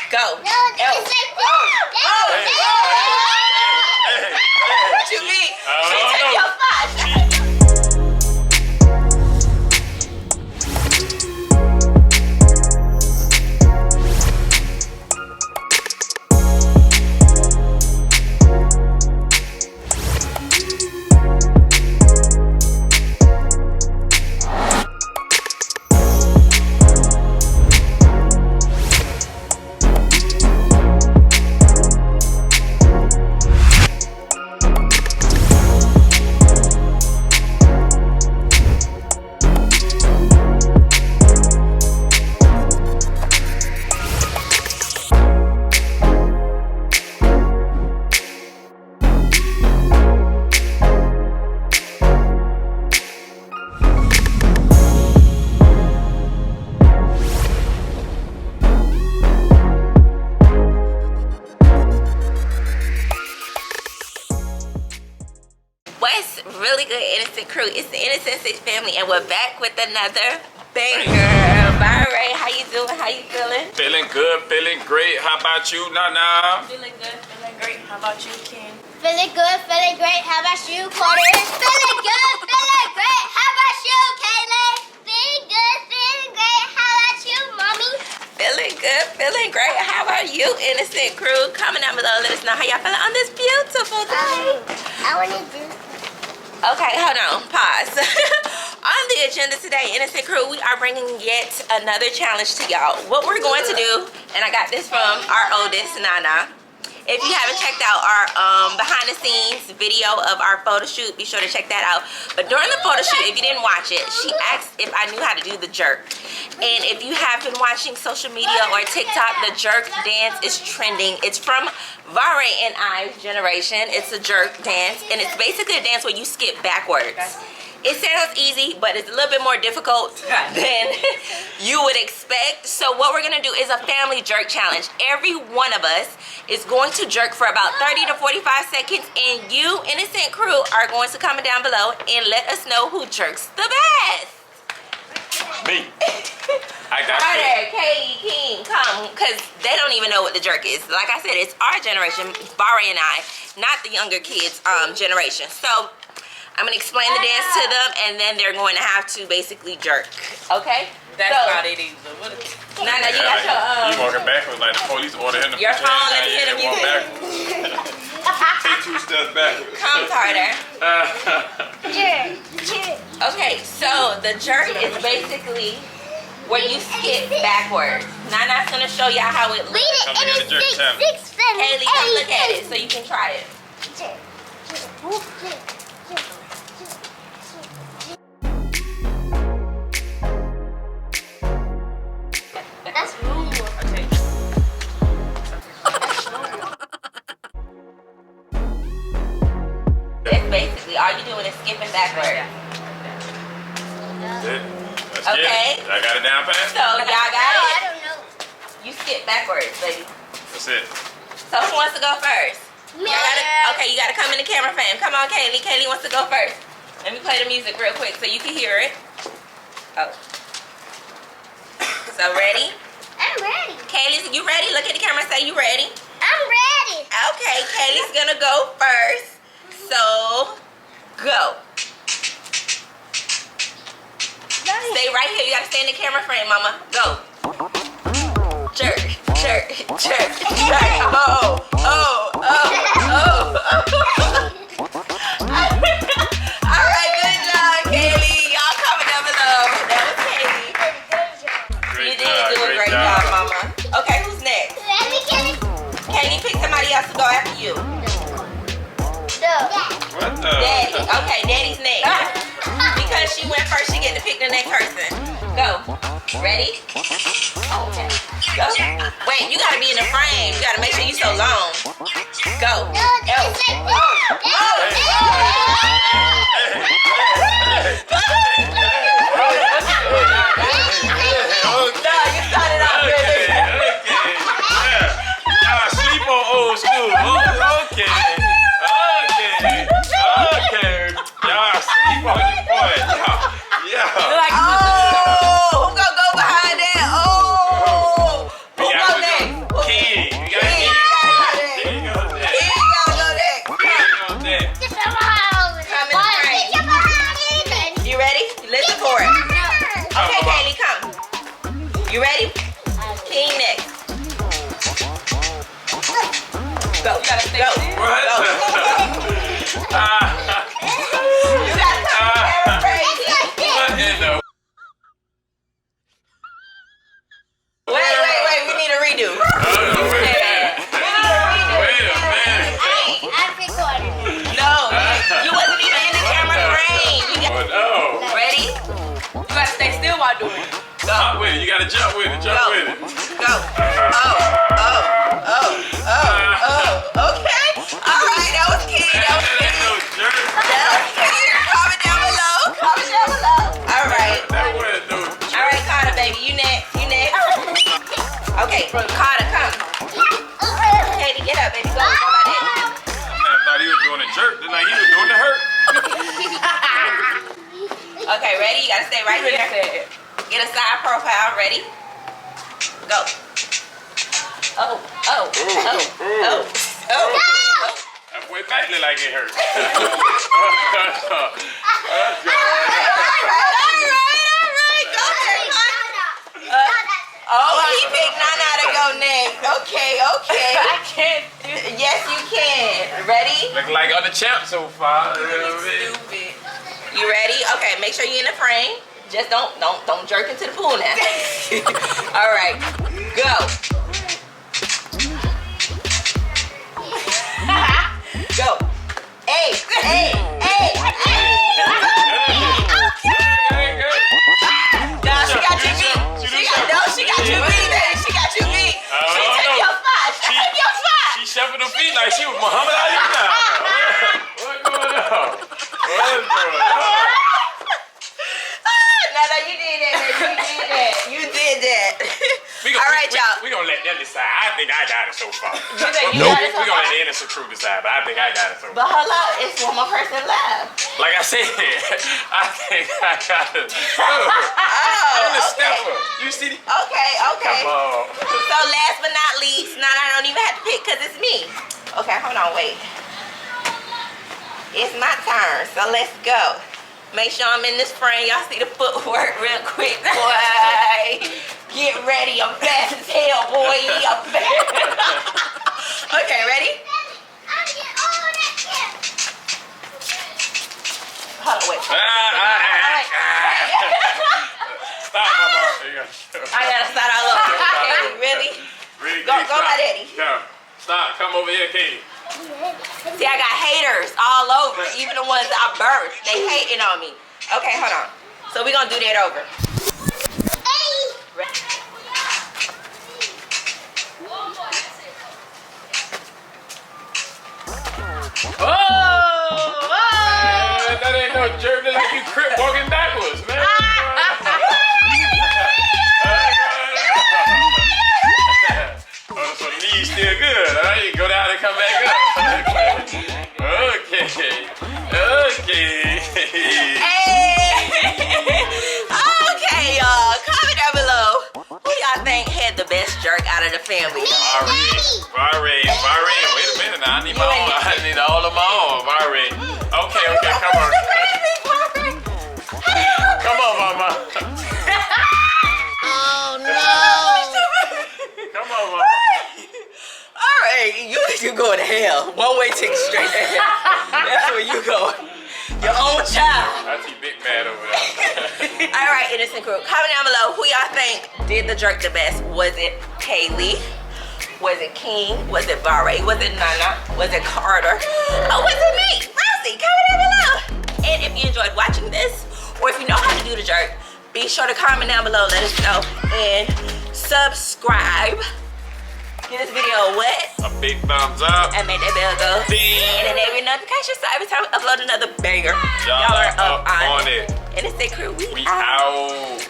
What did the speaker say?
Go. No, it's like What you mean? She took your spot. What's really good, Innocent Crew? It's the Innocent Six family, and we're back with another banger. Byron, how you doing? How you feeling? Feeling good, feeling great. How about you, Nana? Feeling good, feeling great. How about you, Ken? feeling good, feeling great. How about you, Carter? Feeling good, feeling great. How about you, Kaylee? Feeling good, feeling great. How about you, Mommy? Feeling good, feeling great. How about you, Innocent Crew? Comment down below, let us know how y'all feeling on this beautiful day. I want to do. Okay, hold on, pause. On the agenda today, Innocent Crew, we are bringing yet another challenge to y'all. What we're going to do, and I got this from our oldest, Nana. If you haven't checked out our behind the scenes video of our photo shoot, be sure to check that out. But during the photo shoot, if you didn't watch it, she asked if I knew how to do the jerk. And if you have been watching social media or TikTok, the jerk dance is trending. It's from Vare and I's generation. It's a jerk dance, and it's basically a dance where you skip backwards. It sounds easy, but it's a little bit more difficult than you would expect. So what we're gonna do is a family jerk challenge. Every one of us is going to jerk for about 30 to 45 seconds, and you, Innocent Crew, are going to comment down below and let us know who jerks the best. Me. I got Right you. there, Katie, King, come, because they don't even know what the jerk is. Like I said, it's our generation, Barry and I, not the younger kids' generation. So I'm gonna explain the dance to them, and then they're going to have to basically jerk. Okay? That's so, about it. Nana, you got your You walking backwards like the police order him to your put phone. hands Let down, me hear the walk music. backwards. Take 2 steps backwards. Come, Carter. Jerk, jerk. Okay, so the jerk is basically where you skip backwards. Nana's gonna show y'all how it looks. Read it Come in here, a the jerk challenge. six, seven, Haley, come look at eight. it so you can try it. Jerk, jerk, jerk, jerk, jerk. That's room work. It's basically all you doing is skipping backwards. That's it. Let's Okay. get it. I got it down pat? So y'all got I it? don't know. You skip backwards, baby. That's it. So who wants to go first? Me. Y'all gotta, okay, you gotta come in the camera frame. Come on, Kaylee. Kaylee wants to go first. Let me play the music real quick so you can hear it. Oh. So ready? I'm ready. Kaylee, you ready? Look at the camera and say you ready. I'm ready. Okay, Kaylee's gonna go first. So, go. Stay right here. You gotta stay in the camera frame, mama. Go. Jerk, jerk, jerk, jerk. Oh, oh, oh, oh, oh. All right, good job, Kaylee. Y'all comment down below. That was Kaylee. You did do a great job, mama. Okay, who's next? Let me get it. Kaylee, pick somebody else to go after you. What the? Daddy. Okay, Daddy's next. Because she went first, she get to pick the next person. Go. Ready? Okay. Go. Wait, you gotta be in the frame. You gotta make sure you so long. Go. No, it's like No, you started off really. Y'all sleep on old school. Okay. Y'all sleep on your boy. Yeah. Oh, who gonna go behind that? Oh. Who We go got to next? go. Ken Go. You gotta stay still. What? Go. You gotta come here, baby. What in the? Wait. We need a redo. Wait a minute. I'm recording. No, you wasn't even in the camera frame. Oh no. Ready? You gotta stay still while doing it. Jump with it. You gotta jump with it. Jump Go. with it. Go. Okay. All right, that was cute. No jerk. Comment down below. All right. That was no All right, Carter, baby. You next. Okay, Carter, come. Katie, get up, baby. Go by that. Man thought he was doing a jerk, then like he was doing the hurt. Okay, ready? You gotta stay right here. Get a side profile. Ready? Go. Oh. That boy back look like it hurt. All right. Oh, he picked Nana to go next. Okay. I can't do it. Yes, you can. Ready? Look like on the champ so far. Stupid. You ready? Okay, make sure you're in the frame. Just don't jerk into the pool now. All right, go. Go. Hey. Nah, she got you beat. She got you beat, baby. She got you beat. She took your spot. She shuffled her feet like she was Muhammad Ali now. What's going on? No, you did that, baby. You did that. All right, y'all. We gonna let them decide. I think I got it so far. You think you We're got it so gonna far? let the innocent crew decide, but I think I got it so far. But hold up, it's one more person left. Like I said, I think I got it. I'm the stepper. You see? Okay. Come on. So last but not least, I don't even have to pick because it's me. Okay, hold on, wait. It's my turn, so let's go. Make sure I'm in this frame. Y'all see the footwork real quick, boy. Get ready, I'm fast as hell, boy. I'm fast. Okay, ready? Hold on, wait. Stop, Mama. There you go. I gotta start all over. Okay, really? Really, Go, Katie, go, stop. my daddy. Come. Stop. Come over here, Katie. See, I got haters all over, even the ones I birthed. They hating on me. Okay, hold on. So we're gonna do that over. That ain't no jerk. Look like you crip walking backwards, man. So the knee's still good. All right, you go down and come back up. Okay. Okay, y'all. Comment down below. Who y'all think had the best jerk out of the family? Bahrain. Wait a minute now. I need all of my own. Bahrain. Okay, come on. Come on, Mama. Oh no! Come on, Mama. All right, you going to hell. One way ticket straight to hell. That's where you go. Your own child. I see Big Mad over there. All right, innocent crew. Comment down below who y'all think did the jerk the best. Was it Kaylee? Was it King? Was it Barre? Was it Nana? Was it Carter? Or was it me, Rosie? Comment down below. And if you enjoyed watching this, or if you know how to do the jerk, be sure to comment down below. Let us know and subscribe. Give this video a what? A big thumbs up. And make that bell go. Ding. And enable notifications so every time we upload another banger, Y'all are up on it. Innocent crew, we We out. out.